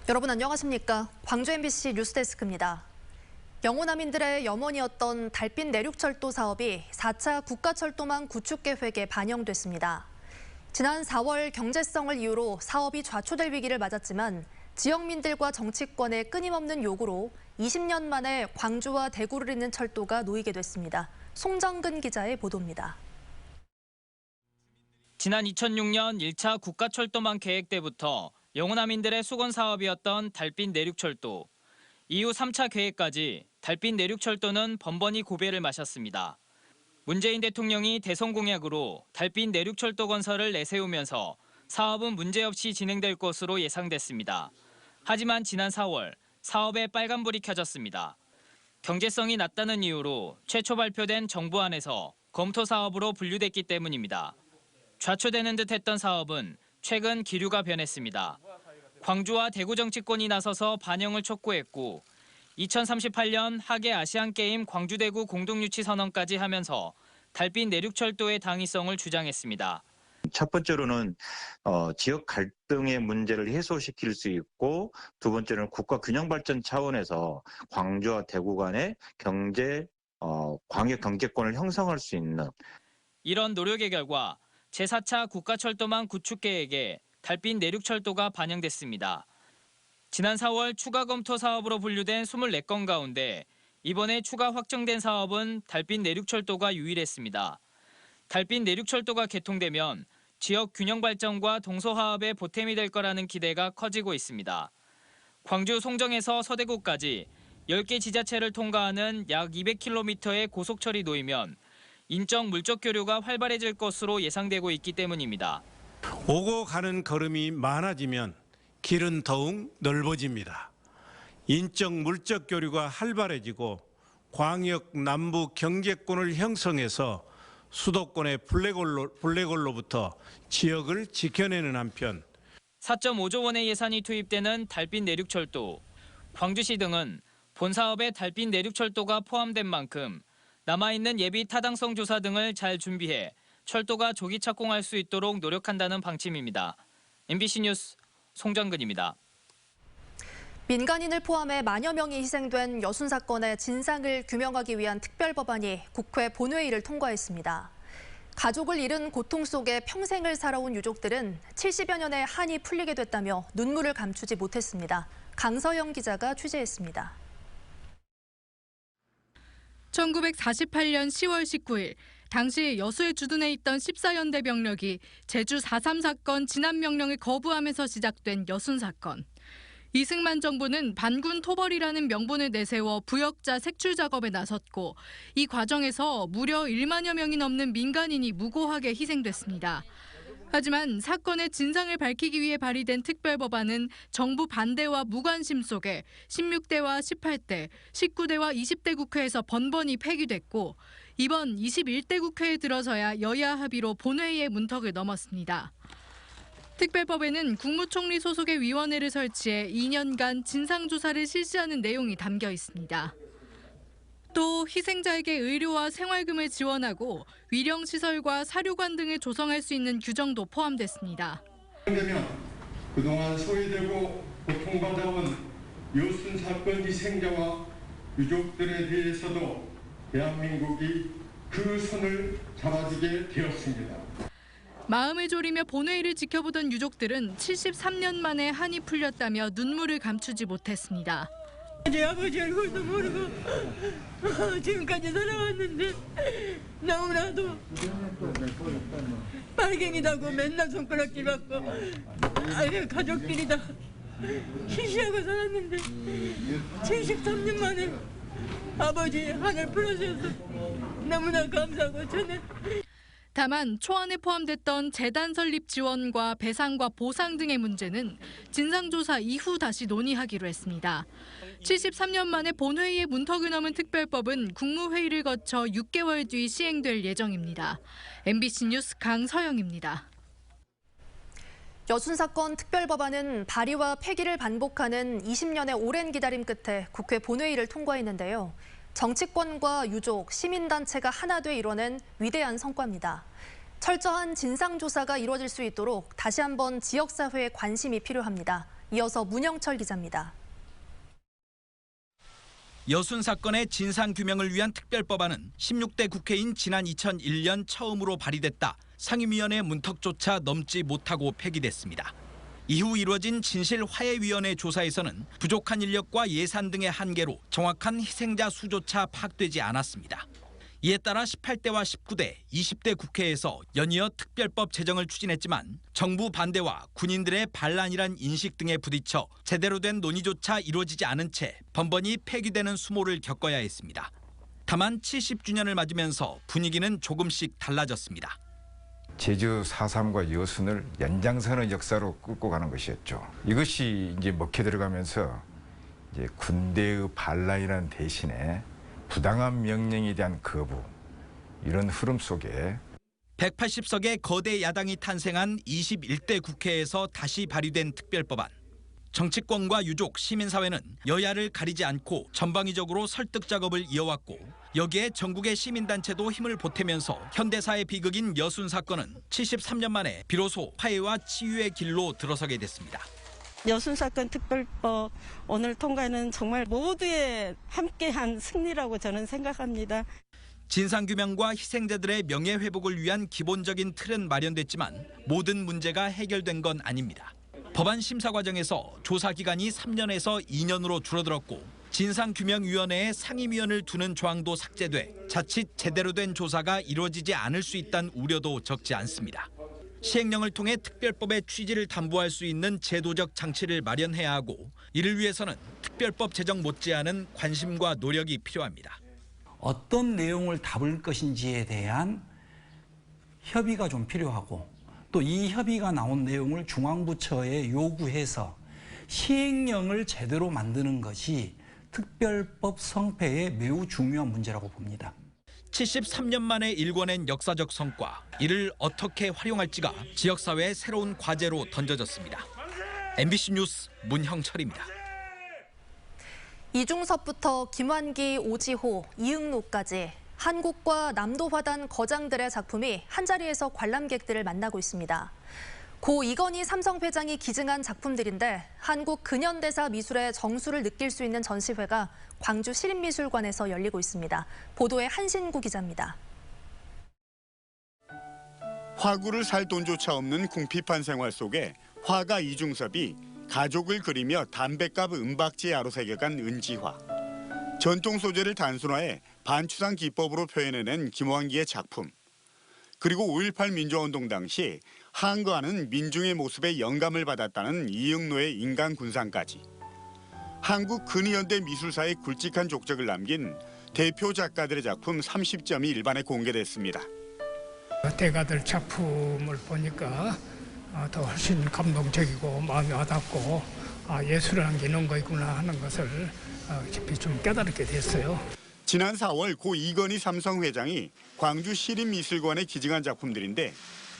여러분 안녕하십니까? 광주 MBC 뉴스데스크입니다. 영호남인들의 염원이었던 달빛 내륙철도 사업이 4차 국가철도망 구축 계획에 반영됐습니다. 지난 4월 경제성을 이유로 사업이 좌초될 위기를 맞았지만 지역민들과 정치권의 끊임없는 요구로 20년 만에 광주와 대구를 잇는 철도가 놓이게 됐습니다. 송정근 기자의 보도입니다. 지난 2006년 1차 국가철도망 계획 때부터 영호남인들의 수건 사업이었던 달빛 내륙철도. 이후 3차 계획까지 달빛 내륙철도는 번번이 고배를 마셨습니다. 문재인 대통령이 대선 공약으로 달빛 내륙철도 건설을 내세우면서 사업은 문제없이 진행될 것으로 예상됐습니다. 하지만 지난 4월 사업에 빨간불이 켜졌습니다. 경제성이 낮다는 이유로 최초 발표된 정부안에서 검토 사업으로 분류됐기 때문입니다. 좌초되는 듯했던 사업은 최근 기류가 변했습니다. 광주와 대구 정치권이 나서서 반영을 촉구했고 2038년 하계 아시안게임 광주대구 공동유치 선언까지 하면서 달빛 내륙철도의 당위성을 주장했습니다. 첫 번째로는 지역 갈등의 문제를 해소시킬 수 있고, 두 번째로는 국가 균형 발전 차원에서 광주와 대구 간의 광역 경제권을 형성할 수 있는 이런 노력의 결과 제4차 국가철도망 구축 계획에 달빛 내륙철도가 반영됐습니다. 지난 4월 추가 검토 사업으로 분류된 24건 가운데 이번에 추가 확정된 사업은 달빛 내륙철도가 유일했습니다. 달빛 내륙철도가 개통되면 지역 균형 발전과 동서화합에 보탬이 될 거라는 기대가 커지고 있습니다. 광주 송정에서 서대구까지 10개 지자체를 통과하는 약 200km의 고속철이 놓이면 인적 물적 교류가 활발해질 것으로 예상되고 있기 때문입니다. 오고 가는 걸음이 많아지면 길은 더욱 넓어집니다. 인적 물적 교류가 활발해지고 광역 남부 경제권을 형성해서 수도권의 블랙홀로부터 지역을 지켜내는 한편 4.5조 원의 예산이 투입되는 달빛 내륙철도. 광주시 등은 본 사업에 달빛 내륙철도가 포함된 만큼 남아있는 예비 타당성 조사 등을 잘 준비해 철도가 조기 착공할 수 있도록 노력한다는 방침입니다. MBC 뉴스 송정근입니다. 민간인을 포함해 만여 명이 희생된 여순 사건의 진상을 규명하기 위한 특별법안이 국회 본회의를 통과했습니다. 가족을 잃은 고통 속에 평생을 살아온 유족들은 70여 년의 한이 풀리게 됐다며 눈물을 감추지 못했습니다. 강서영 기자가 취재했습니다. 1948년 10월 19일 당시 여수에 주둔해 있던 14연대 병력이 제주 4.3 사건 진압 명령을 거부하면서 시작된 여순 사건. 이승만 정부는 반군 토벌이라는 명분을 내세워 부역자 색출 작업에 나섰고 이 과정에서 무려 1만여 명이 넘는 민간인이 무고하게 희생됐습니다. 하지만 사건의 진상을 밝히기 위해 발의된 특별법안은 정부 반대와 무관심 속에 16대와 18대, 19대와 20대 국회에서 번번이 폐기됐고 이번 21대 국회에 들어서야 여야 합의로 본회의의 문턱을 넘었습니다. 특별법에는 국무총리 소속의 위원회를 설치해 2년간 진상조사를 실시하는 내용이 담겨 있습니다. 또 희생자에게 의료와 생활금을 지원하고 위령시설과 사료관 등을 조성할 수 있는 규정도 포함됐습니다. 그동안 소외되고 고통받아온 여순 사건 희생자와 유족들에 대해서도 대한민국이 그 손을 잡아주게 되었습니다. 마음을 졸이며 본회의를 지켜보던 유족들은 73년 만에 한이 풀렸다며 눈물을 감추지 못했습니다. 제 아버지 얼굴도 모르고 지금까지 살아왔는데 너무나도 빨갱이다고 맨날 손가락질 받고 가족들이 다 희시하고 살았는데 73년 만에 아버지 한을 풀어주셔서 너무나 감사하고 저는 다만 초안에 포함됐던 재단 설립 지원과 배상과 보상 등의 문제는 진상조사 이후 다시 논의하기로 했습니다. 73년 만에 본회의의 문턱을 넘은 특별법은 국무회의를 거쳐 6개월 뒤 시행될 예정입니다. MBC 뉴스 강서영입니다. 여순 사건 특별법안은 발의와 폐기를 반복하는 20년의 오랜 기다림 끝에 국회 본회의를 통과했는데요. 정치권과 유족, 시민단체가 하나 돼 이뤄낸 위대한 성과입니다. 철저한 진상조사가 이루어질 수 있도록 다시 한번 지역사회의 관심이 필요합니다. 이어서 문영철 기자입니다. 여순 사건의 진상규명을 위한 특별법안은 16대 국회인 지난 2001년 처음으로 발의됐다 상임위원회 문턱조차 넘지 못하고 폐기됐습니다. 이후 이루어진 진실화해위원회 조사에서는 부족한 인력과 예산 등의 한계로 정확한 희생자 수조차 파악되지 않았습니다. 이에 따라 18대와 19대, 20대 국회에서 연이어 특별법 제정을 추진했지만 정부 반대와 군인들의 반란이란 인식 등에 부딪혀 제대로 된 논의조차 이루어지지 않은 채 번번이 폐기되는 수모를 겪어야 했습니다. 다만 70주년을 맞으면서 분위기는 조금씩 달라졌습니다. 제주 4.3과 여순을 연장선의 역사로 끌고 가는 것이었죠. 이것이 이제 먹혀 들어가면서 이제 군대의 반란이라는 대신에 부당한 명령에 대한 거부, 이런 흐름 속에 180석의 거대 야당이 탄생한 21대 국회에서 다시 발의된 특별법안. 정치권과 유족, 시민사회는 여야를 가리지 않고 전방위적으로 설득 작업을 이어왔고 여기에 전국의 시민단체도 힘을 보태면서 현대사의 비극인 여순 사건은 73년 만에 비로소 화해와 치유의 길로 들어서게 됐습니다. 여순 사건 특별법 오늘 통과는 정말 모두의 함께한 승리라고 저는 생각합니다. 진상규명과 희생자들의 명예회복을 위한 기본적인 틀은 마련됐지만 모든 문제가 해결된 건 아닙니다. 법안 심사 과정에서 조사 기간이 3년에서 2년으로 줄어들었고 진상규명위원회에 상임위원을 두는 조항도 삭제돼 자칫 제대로 된 조사가 이루어지지 않을 수 있다는 우려도 적지 않습니다. 시행령을 통해 특별법의 취지를 담보할 수 있는 제도적 장치를 마련해야 하고 이를 위해서는 특별법 제정 못지않은 관심과 노력이 필요합니다. 어떤 내용을 담을 것인지에 대한 협의가 좀 필요하고 또 이 협의가 나온 내용을 중앙부처에 요구해서 시행령을 제대로 만드는 것이 특별법 성패에 매우 중요한 문제라고 봅니다. 73년 만에 일궈낸 역사적 성과, 이를 어떻게 활용할지가 지역사회의 새로운 과제로 던져졌습니다. MBC 뉴스 문형철입니다. 이중섭부터 김환기, 오지호, 이응로까지 한국과 남도화단 거장들의 작품이 한자리에서 관람객들을 만나고 있습니다. 고 이건희 삼성 회장이 기증한 작품들인데 한국 근현대사 미술의 정수를 느낄 수 있는 전시회가 광주 시립미술관에서 열리고 있습니다. 보도에 한신구 기자입니다. 화구를 살 돈조차 없는 궁핍한 생활 속에 화가 이중섭이 가족을 그리며 담뱃값 은박지에 아로새겨간 은지화. 전통 소재를 단순화해 반추상 기법으로 표현해낸 김환기의 작품. 그리고 5.18 민주화운동 당시 한거하는 민중의 모습에 영감을 받았다는 이응로의 인간군상까지. 한국 근현대 미술사의 굵직한 족적을 남긴 대표 작가들의 작품 30점이 일반에 공개됐습니다. 대가들 작품을 보니까 더 훨씬 감동적이고 마음이 와닿고 예술이라는 게 이런 거구나 하는 것을 깊이 좀 깨달게 됐어요. 지난 4월 고 이건희 삼성 회장이 광주 시립미술관에 기증한 작품들인데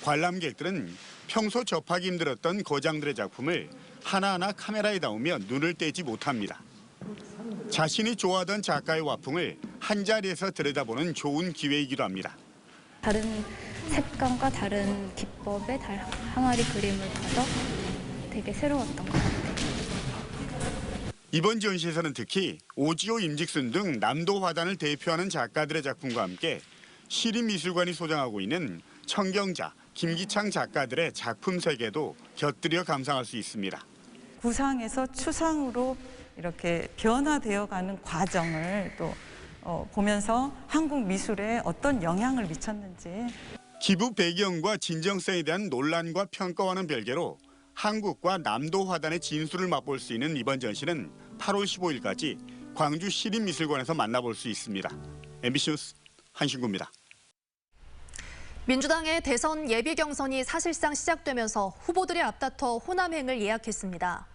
관람객들은 평소 접하기 힘들었던 거장들의 작품을 하나하나 카메라에 담으며 눈을 떼지 못합니다. 자신이 좋아하던 작가의 화풍을 한자리에서 들여다보는 좋은 기회이기도 합니다. 다른 색감과 다른 기법의 항아리 그림을 봐서 되게 새로웠던 것 같아요. 이번 전시에서는 특히 오지호, 임직순 등 남도 화단을 대표하는 작가들의 작품과 함께 시립미술관이 소장하고 있는 청경자, 김기창 작가들의 작품 세계도 곁들여 감상할 수 있습니다. 구상에서 추상으로 이렇게 변화되어가는 과정을 또 보면서 한국 미술에 어떤 영향을 미쳤는지. 기부 배경과 진정성에 대한 논란과 평가와는 별개로 한국과 남도 화단의 진수를 맛볼 수 있는 이번 전시는 8월 15일까지 광주 시립미술관에서 만나볼 수 있습니다. MBC 뉴스 한신구입니다. 민주당의 대선 예비 경선이 사실상 시작되면서 후보들이 앞다퉈 호남행을 예약했습니다.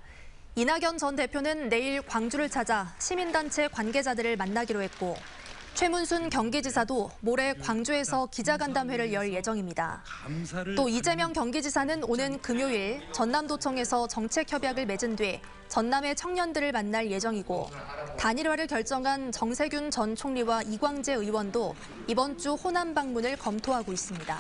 이낙연 전 대표는 내일 광주를 찾아 시민단체 관계자들을 만나기로 했고 최문순 경기지사도 모레 광주에서 기자간담회를 열 예정입니다. 또 이재명 경기지사는 오는 금요일 전남도청에서 정책협약을 맺은 뒤 전남의 청년들을 만날 예정이고 단일화를 결정한 정세균 전 총리와 이광재 의원도 이번 주 호남 방문을 검토하고 있습니다.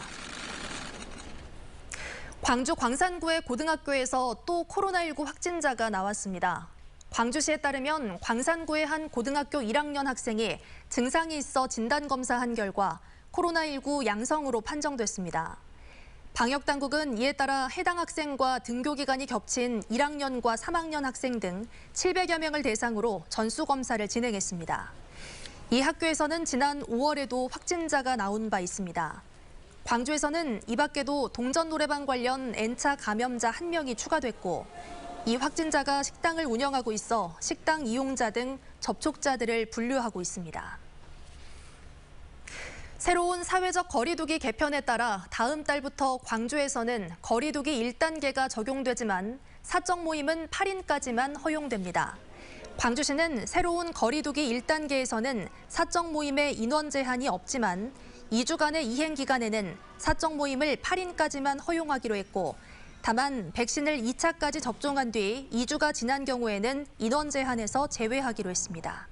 광주 광산구의 고등학교에서 또 코로나19 확진자가 나왔습니다. 광주시에 따르면 광산구의 한 고등학교 1학년 학생이 증상이 있어 진단검사한 결과 코로나19 양성으로 판정됐습니다. 방역당국은 이에 따라 해당 학생과 등교기간이 겹친 1학년과 3학년 학생 등 700여 명을 대상으로 전수검사를 진행했습니다. 이 학교에서는 지난 5월에도 확진자가 나온 바 있습니다. 광주에서는 이 밖에도 동전 노래방 관련 N차 감염자 1명이 추가됐고 이 확진자가 식당을 운영하고 있어 식당 이용자 등 접촉자들을 분류하고 있습니다. 새로운 사회적 거리두기 개편에 따라 다음 달부터 광주에서는 거리두기 1단계가 적용되지만 사적 모임은 8인까지만 허용됩니다. 광주시는 새로운 거리두기 1단계에서는 사적 모임의 인원 제한이 없지만 2주간의 이행 기간에는 사적 모임을 8인까지만 허용하기로 했고 다만 백신을 2차까지 접종한 뒤 2주가 지난 경우에는 인원 제한에서 제외하기로 했습니다.